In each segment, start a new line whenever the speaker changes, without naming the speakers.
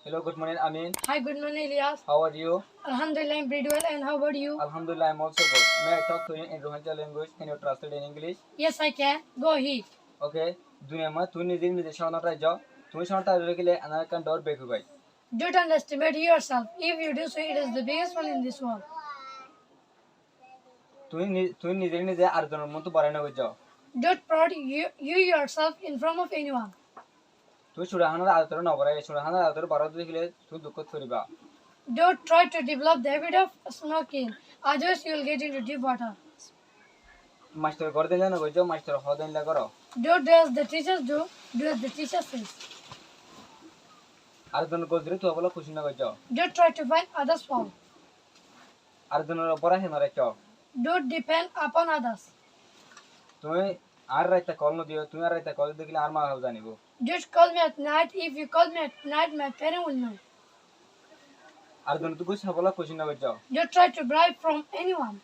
Hello, good morning, Amin.
Hi, good morning, Ilyas.
How are you?
Alhamdulillah, I'm pretty well, and how about you?
Alhamdulillah, I'm also good. May I talk to you in Rohingya language? Can you translate in English?
Yes, I can. Go ahead.
Okay. Dunia tu নিজে শোনাটা যাও তুমি শোনাটা রেখে আনার কান ডর bake ভাই
Don't underestimate yourself. If you do so, it is the biggest one in this world.
তুই নিজে আরেকজনের মতো বাড়াই না যাও
Don't proud you yourself in front of anyone.
তুই সুরাহানার আদতরে না বাড়াই সুরাহানার আদতরে বাড়াতে দেখলে তুই দুঃখ করিবা
Don't try to develop the habit of smoking. Otherwise, you will get into deep water.
Master করে দিলে না যাও মাস্টার হদেন লা করো
Don't do as the teachers do. Do as the teacher says.
আরেকজনের গোল দিলে তুই বলো খুশি না যাও
Don't try to find others' fault.
আরেকজনের বড় হেন রাখো
Don't depend upon others.
তুমি আর রাইতা কল ন দিও তুমি আর রাইতা কল দেখলে আর মা হাও জানিব
Don't call me at night. If you call me at night, my parent will know.
আরেকজন তুই গুছা বলো খুশি না যাও
Don't try to bribe from anyone.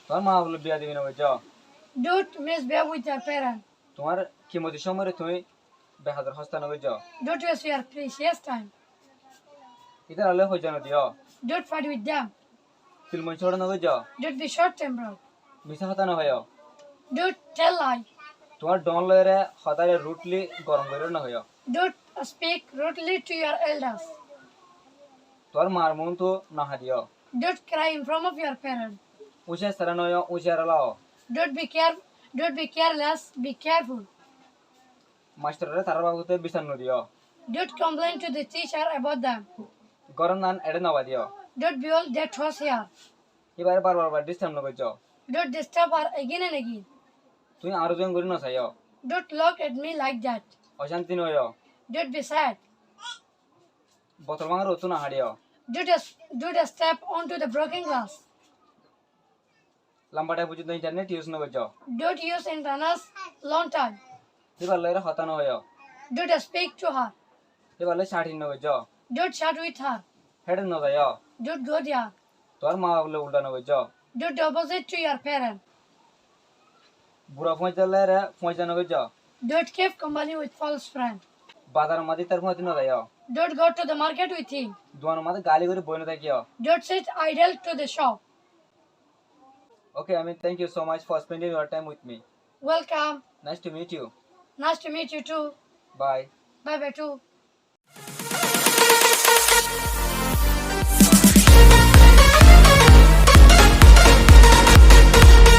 তোর মা বলে বিয়া দিবি না যাও
Don't misbehave with your parent.
তোমার কিমতি সময়ে তুমি বেহাদর হস্তা না যাও
Don't waste your precious time.
ইতার হলে হই জানো দিও
Don't fight with them.
Film ছোড় না যাও
Don't be short-tempered.
মিছা হতা না হইও
Don't tell lie.
তোমার ডন লয়রে হতারে রুটলি গরম করে না হইও
Don't speak rudely to your elders.
তোর মার মন তো না হাদিও
Don't cry in front of your parent.
উচে সারা নয় উচে রালাও
Don't be careless. Be careful.
মাস্টাররে তার বাবুতে বিচার ন দিও
Don't complain to the teacher about them.
গরম নান এড়ে নবা দিও
Don't behold their thoughts here.
এবারে বারবার ডিস্টার্ব না যাও
Don't disturb her again and again.
তুমি আরো জন করি না চাইও
Don't look at me like that.
অশান্তি নয়
Don't be sad.
বোতল ভাঙার অত না হারিও
Do a step onto the broken glass.
লম্বাটা পর্যন্ত ইন্টারনেট ইউজ না যাও
Don't use internet long time.
এবার লয়রে হতা না হইও
Don't speak to her.
এবার লয় ষাট না যাও
Don't chat with her.
Head না যাও
Don't go there.
তোর মা বলে উল্টা না যাও
Do the opposite to your parent.
বুড়া পৌঁছালে রে পৌঁছা না যাও
Don't keep company with false friend.
বাজার মাঝে তার পৌঁছে না যাও
Don't go to the market with him.
দোয়ানোর মাঝে গালি করে বই না থাকিও
Don't sit idle to the shop.
Okay, I mean, thank you so much for spending your time with me.
Welcome.
Nice to meet you.
Nice to meet you too.
Bye.
Bye bye too.